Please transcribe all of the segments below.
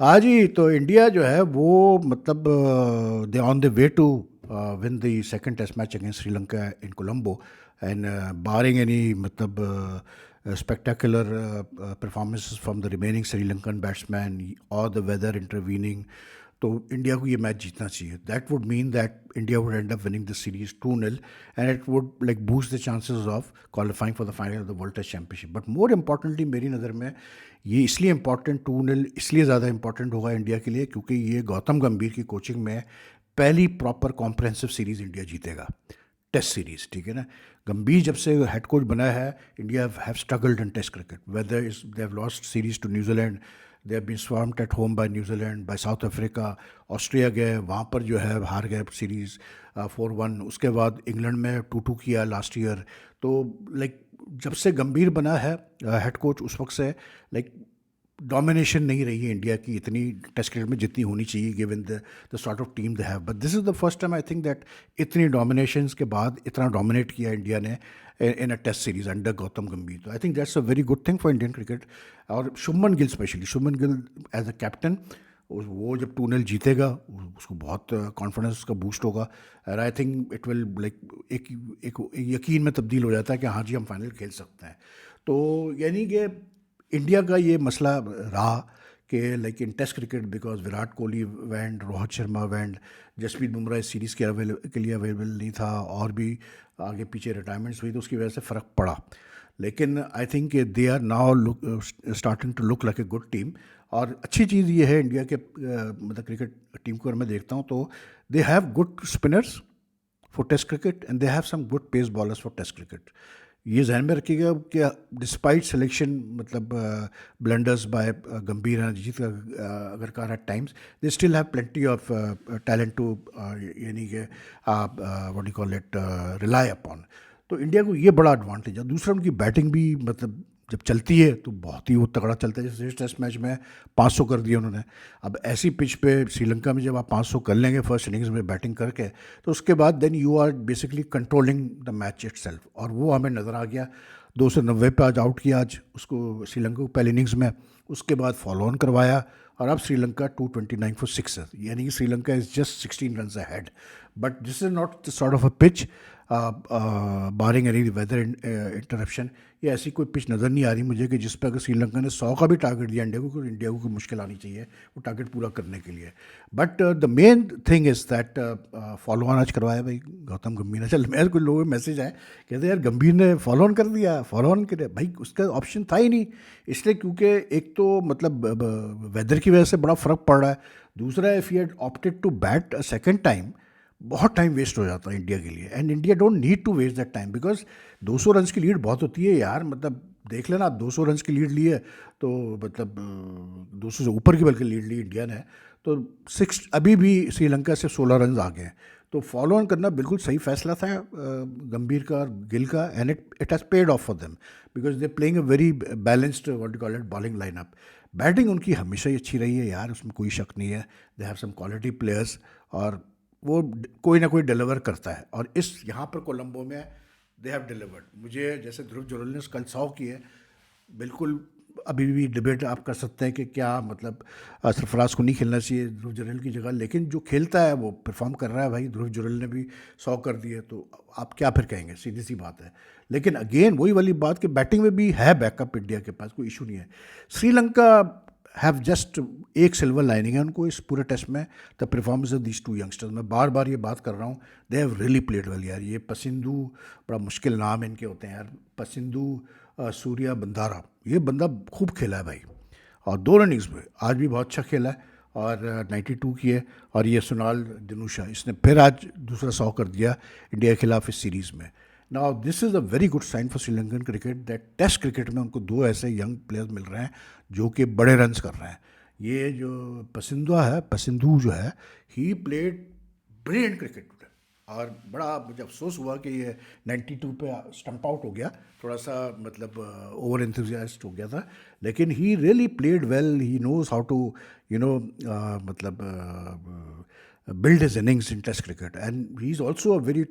हाँ जी, तो इंडिया जो है वो मतलब they on the way to win the second test match against Sri Lanka in Colombo and barring any मतलब spectacular performances from the remaining Sri Lankan batsman और द वेदर इंटरवीनिंग, तो इंडिया को ये मैच जीतना चाहिए. That would mean that India would end up winning the series 2-0 and it would like boost the chances of qualifying for the final of the world test championship. But more importantly मेरी नज़र में ये इसलिए important 2-0 इसलिए ज़्यादा important होगा India के लिए क्योंकि ये गौतम गंभीर की कोचिंग में पहली प्रॉपर कॉम्प्रहेंसिव सीरीज़ इंडिया जीतेगा, टेस्ट सीरीज. ठीक है ना. गंभीर जब से हेड कोच बना है, India have struggled in test cricket, whether is they have lost series to New Zealand, they have been swamped at home by New Zealand, by South Africa, Australia गए, वहाँ पर जो है हार गए सीरीज़ 4-1. उसके बाद इंग्लैंड में 2-2 किया लास्ट ईयर. तो लाइक जब से गंभीर बना है हेड कोच उस वक्त से लाइक डोमिनेशन नहीं रही है इंडिया की इतनी टेस्ट क्रिकेट में जितनी होनी चाहिए given the sort of team they have. But this is the first time I think that इतनी डोमिनेशंस के बाद इतना डोमिनेट किया इंडिया ने in a test series under Gautam Gambhir. तो I think that's a very good thing for Indian cricket. और Shubman Gill specially, Shubman Gill as a captain, वो जब 2-0 जीतेगा उसको बहुत कॉन्फिडेंस उसका बूस्ट होगा. और I think it will like एक एक यकीन में तब्दील हो जाता है कि हाँ जी हम फाइनल खेल सकते हैं. तो यानी कि इंडिया का ये मसला रहा कि like in test cricket because Virat Kohli went, Rohit Sharma went, Jasprit Bumrah इस सीरीज़ के लिए अवेलेबल नहीं था, और भी आगे पीछे रिटायरमेंट्स हुई तो उसकी वजह से फ़र्क पड़ा. लेकिन I think they are now look starting to look like a good team. और अच्छी चीज़ ये है इंडिया के मतलब क्रिकेट टीम को अगर मैं देखता हूँ तो they have good spinners for test cricket and they have some good pace bowlers for test cricket. ये जहन में रखिएगा कि डिस्पाइट सिलेक्शन मतलब blunders by Gambhir and Ajit का अगर कहा at times, they still have plenty of talent to यानी कि what you call it rely upon. तो इंडिया को ये बड़ा एडवांटेज है. दूसरा उनकी बैटिंग भी मतलब जब चलती है तो बहुत ही वो तगड़ा चलता है. जैसे इस टेस्ट मैच में 500 कर दिया उन्होंने. अब ऐसी पिच पे श्रीलंका में जब आप 500 कर लेंगे फर्स्ट इनिंग्स में बैटिंग करके, तो उसके बाद then you are basically controlling the match itself. और वो हमें नज़र आ गया. 290 पे आज आउट किया आज उसको श्रीलंका को पहले इनिंग्स में. उसके बाद फॉलो ऑन करवाया और अब श्रीलंका 229 फॉर 6 है, यानी कि Sri Lanka is just 16 run ahead. But this is not the sort of a pitch barring any weather interruption. ये ऐसी कोई पिच नज़र नहीं आ रही मुझे कि जिस पर अगर श्रीलंका ने 100 का भी टारगेट दिया इंडिया को, इंडिया को कोई मुश्किल आनी चाहिए वो टारगेट पूरा करने के लिए. But the main thing is that follow on आज करवाया भाई गौतम गंभीर ने. चल मेरे कुछ लोगों के मैसेज आए, कहते यार गंभीर ने फॉलो ऑन कर दिया. फॉलो ऑन करे भाई, उसका ऑप्शन था ही नहीं. इसलिए क्योंकि एक तो मतलब वेदर की वजह से बड़ा फ़र्क पड़ रहा है. दूसरा if you had opted to bat a second time, बहुत टाइम वेस्ट हो जाता है इंडिया के लिए. And India don't need to waste that time because 200 run की लीड बहुत होती है यार. मतलब देख लेना, आप 200 रन की लीड ली है तो मतलब 200 से ऊपर की बल्कि लीड ली इंडिया ने, तो 6 अभी भी श्रीलंका से 16 रन आ गए हैं. तो फॉलो ऑन करना बिल्कुल सही फैसला था गंभीर का और गिल का. And it has paid of for them because they playing a very balanced what you call it bowling lineup. Batting उनकी हमेशा ही अच्छी रही है यार, उसमें कोई शक नहीं है. They have some quality players और वो कोई ना कोई डिलीवर करता है. और इस यहाँ पर कोलंबो में दे हैव डिलीवर्ड. मुझे जैसे ध्रुव जुरैल ने कल 100 किए, बिल्कुल अभी भी डिबेट आप कर सकते हैं कि क्या मतलब सरफराज को नहीं खेलना चाहिए ध्रुव जुरैल की जगह, लेकिन जो खेलता है वो परफॉर्म कर रहा है भाई. ध्रुव जुरैल ने भी 100 कर दिए, तो आप क्या फिर कहेंगे, सीधी सी बात है. लेकिन अगेन वही वाली बात कि बैटिंग में भी है बैकअप इंडिया के पास, कोई इशू नहीं है. श्रीलंका हैव जस्ट एक सिल्वर लाइनिंग है उनको इस पूरे टेस्ट में, the performance of these 2 youngsters. मैं बार बार ये बात कर रहा हूँ, they have really played well यार. ये पसिंधु, बड़ा मुश्किल नाम इनके होते हैं यार, पसिंधु सूर्या बंधारा, ये बंदा खूब खेला है भाई. और 2 इनिंग्स में आज भी बहुत अच्छा खेला है और 92 की है. और ये सुनाल दिनुशा, इसने फिर आज दूसरा 100 कर दिया इंडिया के खिलाफ इस सीरीज़ में. Now this is a very good sign for Sri Lankan cricket that test cricket में उनको 2 ऐसे यंग प्लेयर्स मिल रहे हैं जो कि बड़े रन्स कर रहे हैं. ये जो पसिंधु जो है, ही प्लेड ब्रिलियंट क्रिकेट. और बड़ा मुझे अफसोस हुआ कि ये 92 पे स्टंप आउट हो गया, थोड़ा सा मतलब ओवर एंथुजियास्ट हो गया था. लेकिन he really played well, he knows how to you know मतलब build his innings in Test cricket, and he's also a very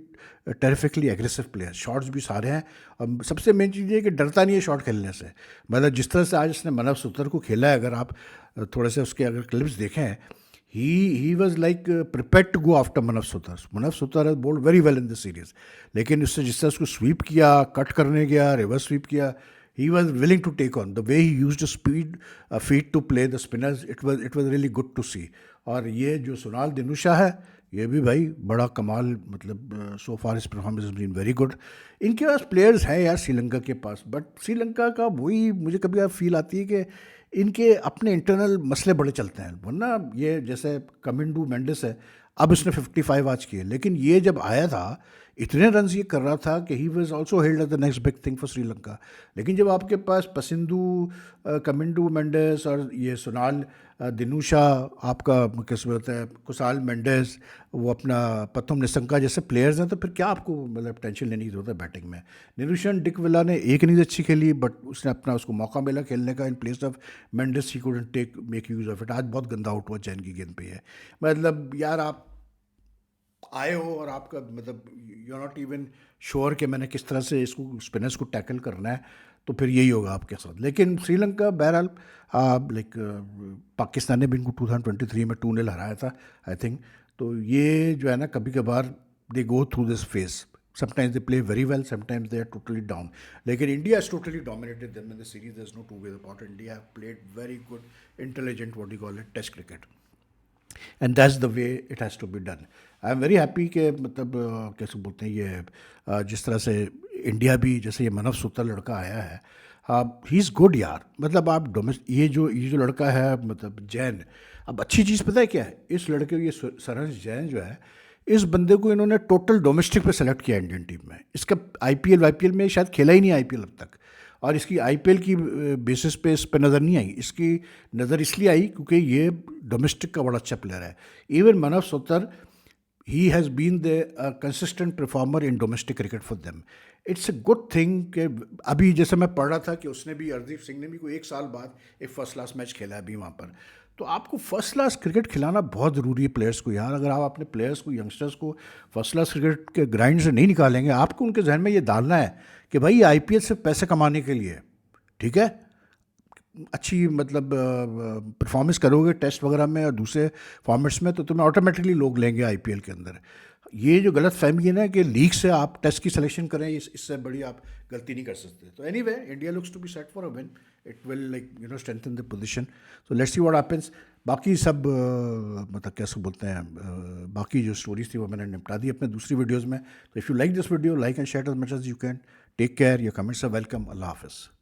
terrifically aggressive player. Shots भी सारे हैं, और सबसे मेन चीज़ ये कि डरता नहीं है शॉट खेलने से. मतलब जिस तरह से आज उसने मनव सुतर को खेला है, अगर आप थोड़े से उसके अगर क्लिप्स देखें, he was like prepared to go after Manav Sutar. Manav Sutar has bowled very well in this series. लेकिन उससे जिस तरह उसको स्वीप किया, कट करने गया, रिवर्स स्वीप किया, he was willing to take on. The way he used his feet to play the spinners, it was really good to see. और ये जो सोनाल दिनुशा है, ये भी भाई बड़ा कमाल, मतलब so far his performance has been very good. इनके पास प्लेयर्स हैं यार श्रीलंका के पास, बट श्रीलंका का वही मुझे कभी फील आती है कि इनके अपने इंटरनल मसले बड़े चलते हैं. वरना ये जैसे कमिंडू मेंडिस है, अब इसने 55 आज किए, लेकिन ये जब आया था इतने रन ये कर रहा था कि he was also held as the next big thing for Sri Lanka. लेकिन जब आपके पास पसिंदू, कमिंडू मेंडिस और ये सोनाल दिनुशा, आपका किस्म होता है कुशाल मेंडिस, वो अपना पथम निशंका जैसे प्लेयर्स हैं, तो फिर क्या आपको मतलब टेंशन लेने की जरूरत है बैटिंग में. निरुशन डिकविला ने एक इनिंग्स अच्छी खेली, बट उसने अपना उसको मौका मिला खेलने का in place of Mendis. He couldn't take make use of it. आज बहुत गंदा आउट हुआ चैन की गेंद पे है. मतलब यार आप आए हो और आपका मतलब you are not even sure कि मैंने किस तरह से इसको स्पिनर्स को टैकल करना है, तो फिर यही होगा आपके साथ. लेकिन श्रीलंका बहरहाल लाइक पाकिस्तान ने भी इनको 2023 में 2-0 हराया था आई थिंक. तो ये जो है ना, कभी कभार they go through this phase. Sometimes they play very well, sometimes they are totally down. Lekin India has totally dominated them in the series. There's no two ways about it. India have played very good, intelligent, what do you call it, test cricket. And that's the way it has to be done. I am very happy कि मतलब कैसे बोलते हैं ये जिस तरह से India भी, जैसे ये मनव सुतर लड़का आया है, ही इज़ गुड यार. मतलब आप ये जो लड़का है, मतलब जैन, अब अच्छी चीज़ पता है क्या है, इस लड़के ये सरहंस जैन जो है, इस बंदे को इन्होंने टोटल डोमेस्टिक पे सेलेक्ट किया इंडियन टीम में. इसका IPL में शायद खेला ही नहीं IPL अब तक, और इसकी IPL की बेसिस पे इस पर नज़र नहीं आई. इसकी नज़र इसलिए आई क्योंकि ये डोमेस्टिक का बड़ा अच्छा प्लेयर है. Even Manav Suthar, he has been the consistent performer in domestic cricket for them. It's a good thing कि अभी जैसे मैं पढ़ रहा था कि उसने भी, हरदीप सिंह ने भी कोई 1 साल बाद एक फर्स्ट क्लास मैच खेला है अभी वहाँ पर. तो आपको फर्स्ट क्लास क्रिकेट खिलाना बहुत ज़रूरी है प्लेयर्स को यार. अगर आप अपने प्लेयर्स को, यंगस्टर्स को फर्स्ट क्लास क्रिकेट के ग्राइंड से नहीं निकालेंगे, आपको उनके जहन में ये डालना है कि भाई ये IPL से पैसे कमाने के लिए, ठीक है, अच्छी मतलब परफॉर्मेंस करोगे टेस्ट वगैरह में और दूसरे फॉर्मेट्स में, तो तुम्हें ऑटोमेटिकली लोग लेंगे IPL के अंदर. ये जो गलत फहमी है ना कि लीग से आप टेस्ट की सिलेक्शन करें, इससे बड़ी आप गलती नहीं कर सकते. तो anyway, India looks to be set for a win. It will like strengthen the position. So let's see what happens. बाकी सब मतलब कैसे बोलते हैं, बाकी जो स्टोरीज थी वो मैंने निपटा दी अपने दूसरी वीडियोज़ में. तो if you like this video, like and share as much as you can. Take care. Your comments are welcome. अल्लाह हाफिज़.